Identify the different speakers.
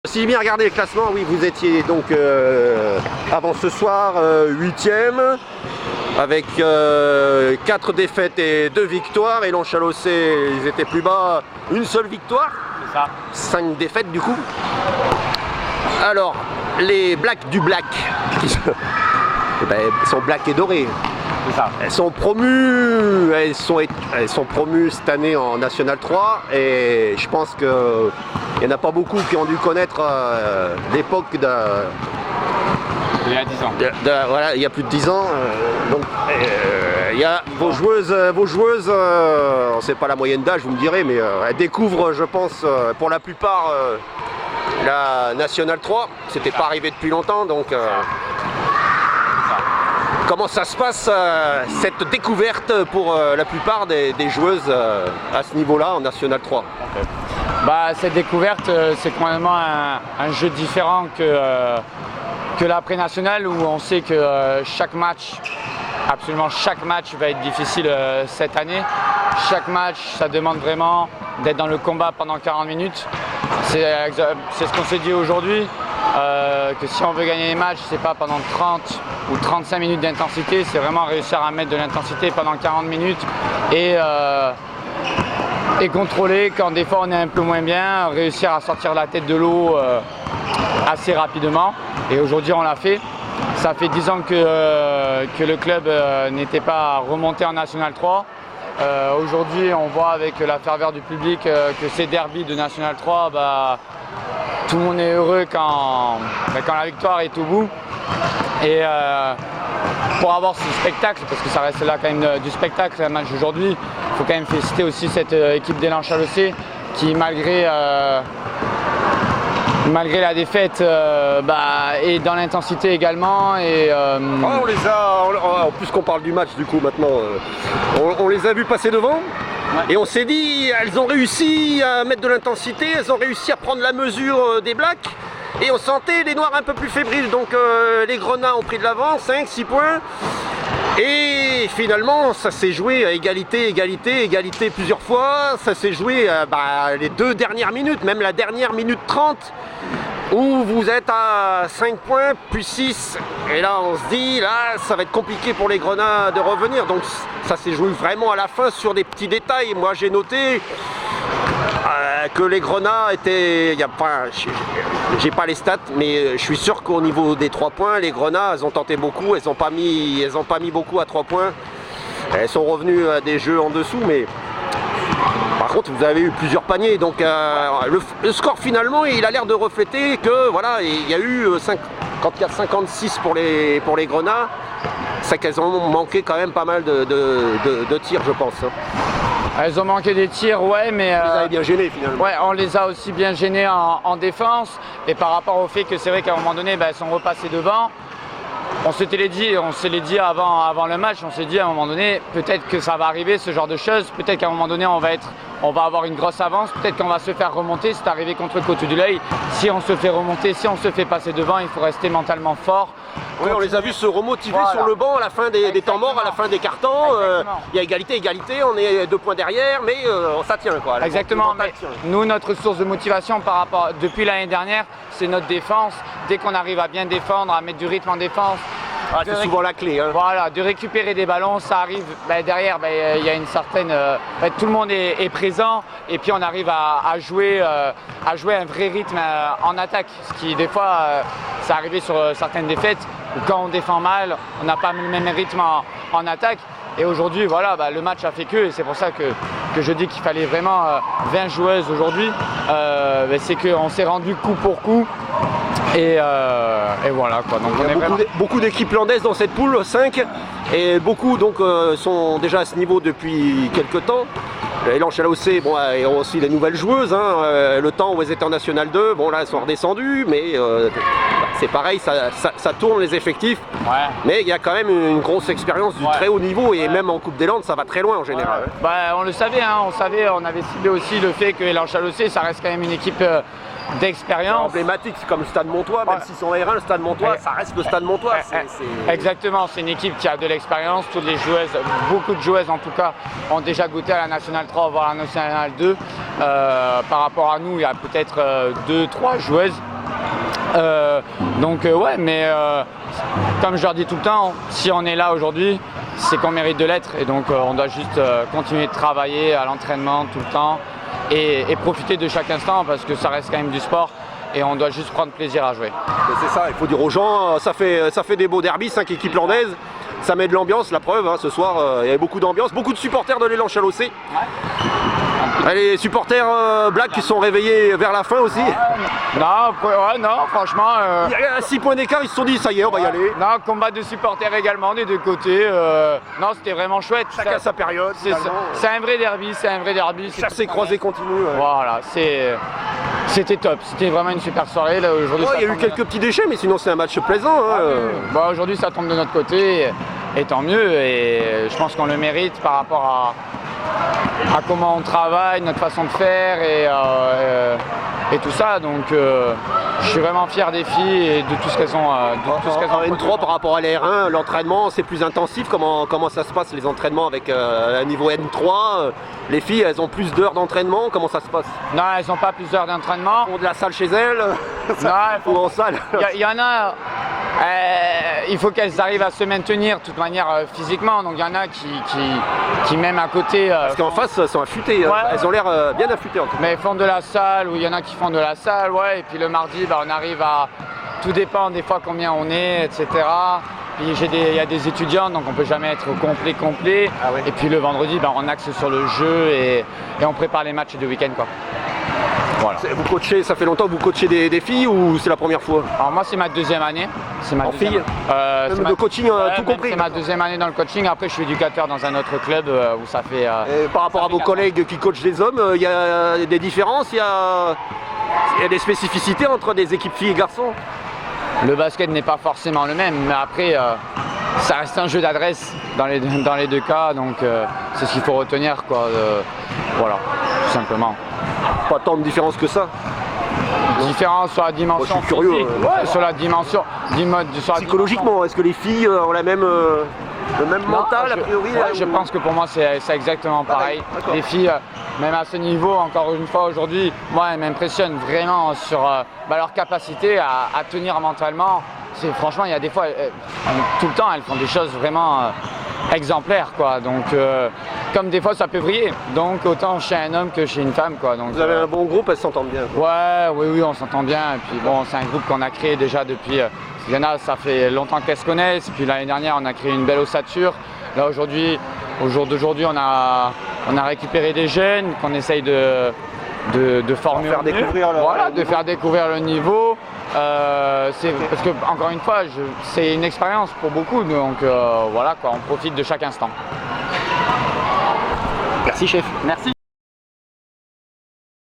Speaker 1: Si j'ai bien regardé le classement, oui, vous étiez donc avant ce soir 8e avec 4 défaites et 2 victoires. Et Lens-Chalossé, ils étaient plus bas, une seule victoire.
Speaker 2: C'est ça.
Speaker 1: 5 défaites du coup. Alors, les Blacks du Black, qui sont black et dorés.
Speaker 2: C'est ça.
Speaker 1: Elles sont promues, elles sont promues cette année en National 3 et je pense qu'il n'y en a pas beaucoup qui ont dû connaître l'époque
Speaker 2: Il y a 10 ans.
Speaker 1: voilà, il y a plus de 10 ans. Donc il y a vos joueuses, c'est pas la moyenne d'âge, vous me direz, mais elles découvrent, je pense, pour la plupart la National 3. C'était pas arrivé depuis longtemps, donc. Comment ça se passe, cette découverte pour la plupart des joueuses à ce niveau-là en National 3?
Speaker 2: Cette découverte, c'est complètement un jeu différent que l'après-national, où on sait que chaque match, absolument chaque match va être difficile cette année. Chaque match, ça demande vraiment d'être dans le combat pendant 40 minutes. C'est ce qu'on s'est dit aujourd'hui. Que si on veut gagner les matchs, c'est pas pendant 30 ou 35 minutes d'intensité, c'est vraiment réussir à mettre de l'intensité pendant 40 minutes et contrôler quand des fois on est un peu moins bien, réussir à sortir la tête de l'eau assez rapidement. Et aujourd'hui on l'a fait. Ça fait 10 ans que le club n'était pas remonté en National 3. Aujourd'hui on voit avec la ferveur du public que ces derbys de National 3, tout le monde est heureux quand la victoire est au bout. Et pour avoir ce spectacle, parce que ça reste là quand même du spectacle, un match d'aujourd'hui, il faut quand même féliciter aussi cette équipe des Lens-Chalossé qui malgré la défaite est dans l'intensité également. Et,
Speaker 1: on les a, en plus qu'on parle du match du coup maintenant, on les a vus passer devant. Ouais. Et on s'est dit, elles ont réussi à mettre de l'intensité, elles ont réussi à prendre la mesure des Blacks. Et on sentait les Noirs un peu plus fébriles. Donc les Grenats ont pris de l'avance, 5-6 points. Et finalement, ça s'est joué à égalité plusieurs fois. Ça s'est joué les 2 dernières minutes, même la dernière minute 30. Où vous êtes à 5 points, puis 6. Et là, on se dit, là, ça va être compliqué pour les Grenats de revenir. Donc, ça s'est joué vraiment à la fin sur des petits détails. Moi, j'ai noté que les Grenats étaient... j'ai pas les stats, mais je suis sûr qu'au niveau des 3 points, les Grenats, elles ont tenté beaucoup. Elles n'ont pas mis beaucoup à 3 points. Elles sont revenues à des jeux en dessous, mais... Par contre, vous avez eu plusieurs paniers, donc le score finalement, il a l'air de refléter que voilà, il y a eu 56 pour les Grenats, c'est qu'elles ont manqué quand même pas mal de tirs, je pense.
Speaker 2: Elles ont manqué des tirs, ouais, mais...
Speaker 1: Vous les avez bien gênés finalement.
Speaker 2: Ouais, on les a aussi bien gênées en défense, et par rapport au fait que c'est vrai qu'à un moment donné, elles sont repassées devant. On s'est les dit avant le match, on s'est dit à un moment donné, peut-être que ça va arriver ce genre de choses, peut-être qu'à un moment donné on va avoir une grosse avance, peut-être qu'on va se faire remonter, c'est arrivé contre Côte-du-L'Œil. Si on se fait remonter, si on se fait passer devant, il faut rester mentalement fort.
Speaker 1: Oui, on les a vus se remotiver sur le banc à la fin des temps morts, à la fin des cartons. Il y a égalité, on est 2 points derrière, mais ça tient quoi.
Speaker 2: Exactement, mais nous, notre source de motivation depuis l'année dernière, c'est notre défense. Dès qu'on arrive à bien défendre, à mettre du rythme en défense,
Speaker 1: c'est souvent la clé.
Speaker 2: Voilà, de récupérer des ballons, ça arrive derrière, il y a une certaine... tout le monde est présent et puis on arrive à jouer un vrai rythme en attaque. Ce qui des fois, c'est arrivé sur certaines défaites où quand on défend mal, on n'a pas le même rythme en attaque. Et aujourd'hui, voilà, le match a fait que, et c'est pour ça que je dis qu'il fallait vraiment 20 joueuses aujourd'hui. C'est qu'on s'est rendu coup pour coup. Et voilà quoi. Donc
Speaker 1: il y a beaucoup d'équipes landaises dans cette poule, 5, et beaucoup donc sont déjà à ce niveau depuis quelques temps. Les Lens-Chalossé, et ont aussi les nouvelles joueuses, le temps où elles étaient en National 2, là elles sont redescendues, mais c'est pareil, ça tourne les effectifs.
Speaker 2: Ouais.
Speaker 1: Mais il y a quand même une grosse expérience du très haut niveau, et même en Coupe des Landes, ça va très loin en général.
Speaker 2: On le savait, on avait ciblé aussi le fait que les Lens-Chalossé, ça reste quand même une équipe d'expérience.
Speaker 1: Emblématique, c'est comme le Stade Montois, même s'ils sont R1, le Stade Montois, ça reste le Stade Montois.
Speaker 2: Exactement, c'est une équipe qui a de l'expérience, toutes les joueuses, beaucoup de joueuses en tout cas, ont déjà goûté à la National 3, voire la National 2. Par rapport à nous, il y a peut-être 2-3 joueuses Ouais, mais comme je leur dis tout le temps, si on est là aujourd'hui, c'est qu'on mérite de l'être. Et donc on doit juste continuer de travailler à l'entraînement tout le temps et profiter de chaque instant parce que ça reste quand même du sport et on doit juste prendre plaisir à jouer.
Speaker 1: C'est ça, il faut dire aux gens, ça fait des beaux derbys, 5 équipes landaises. Ça met de l'ambiance, la preuve, hein, ce soir il y avait beaucoup d'ambiance, beaucoup de supporters de l'élan Chalossé. Les supporters Black qui sont réveillés vers la fin aussi.
Speaker 2: Non, franchement.
Speaker 1: Il y a 6 points d'écart, ils se sont dit ça y est, on va y aller.
Speaker 2: Non, combat de supporters également des deux côtés. Non, c'était vraiment chouette.
Speaker 1: Chacun sa période.
Speaker 2: C'est un vrai derby,
Speaker 1: Chassé, croisé, continue. Ouais.
Speaker 2: Voilà, c'était top. C'était vraiment une super soirée. Là, aujourd'hui,
Speaker 1: il y a eu quelques petits déchets, mais sinon c'est un match plaisant. Hein.
Speaker 2: Aujourd'hui, ça tombe de notre côté, et tant mieux. Et je pense qu'on le mérite par rapport à comment on travaille, notre façon de faire et tout ça. Donc je suis vraiment fier des filles et de tout ce qu'elles ont.
Speaker 1: En N3 par rapport à la R1, l'entraînement c'est plus intensif. Comment ça se passe les entraînements avec un niveau N3 Les filles elles ont plus d'heures d'entraînement, comment ça se passe?
Speaker 2: Non, elles n'ont pas plus d'heures d'entraînement.
Speaker 1: Elles font de la salle chez elles?
Speaker 2: Non,
Speaker 1: ou en salle?
Speaker 2: Il y en a. Il faut qu'elles arrivent à se maintenir de toute manière physiquement, donc il y en a qui même à côté.
Speaker 1: Parce qu'en face elles sont affûtées, elles ont l'air bien affûtées en tout cas.
Speaker 2: Mais elles font de la salle, ou il y en a qui font de la salle, ouais, et puis le mardi on arrive à. Tout dépend des fois combien on est, etc. Puis il y a des étudiants, donc on ne peut jamais être complet.
Speaker 1: Ah ouais.
Speaker 2: Et puis le vendredi, on axe sur le jeu et on prépare les matchs de week-end, quoi. Voilà.
Speaker 1: Vous coachez, ça fait longtemps que vous coachez des filles ou c'est la première fois?
Speaker 2: Alors moi c'est ma deuxième année.
Speaker 1: En filles même de coaching tout compris?
Speaker 2: C'est ma deuxième année dans le coaching. Après je suis éducateur dans un autre club où ça fait...
Speaker 1: Et par rapport à vos collègues qui coachent des hommes, il y a des différences, il y a des spécificités entre des équipes filles et garçons?
Speaker 2: Le basket n'est pas forcément le même, mais après ça reste un jeu d'adresse dans les deux cas, donc c'est ce qu'il faut retenir, quoi. Voilà, tout simplement.
Speaker 1: Pas tant de différence que ça.
Speaker 2: Différence sur la dimension.
Speaker 1: Moi, je suis curieux.
Speaker 2: Sur la dimension.
Speaker 1: Psychologiquement, est-ce que les filles ont le même mental a priori?
Speaker 2: Je pense que pour moi c'est exactement pareil. Les filles, même à ce niveau, encore une fois aujourd'hui, moi elles m'impressionnent vraiment sur leur capacité à tenir mentalement. Franchement, il y a des fois, tout le temps, elles font des choses vraiment exemplaires, quoi. Donc, comme des fois, ça peut briller. Donc, autant chez un homme que chez une femme, quoi. Donc,
Speaker 1: vous avez un bon groupe, elles s'entendent bien.
Speaker 2: Oui, on s'entend bien. Et puis bon, c'est un groupe qu'on a créé déjà depuis. Il y en a, ça fait longtemps qu'elles se connaissent. Puis l'année dernière, on a créé une belle ossature. Là, aujourd'hui, au jour d'aujourd'hui, on a récupéré des jeunes qu'on essaye de former, de faire découvrir le niveau. Parce que encore une fois, c'est une expérience pour beaucoup, donc voilà, quoi, on profite de chaque instant.
Speaker 1: Merci chef.
Speaker 2: Merci.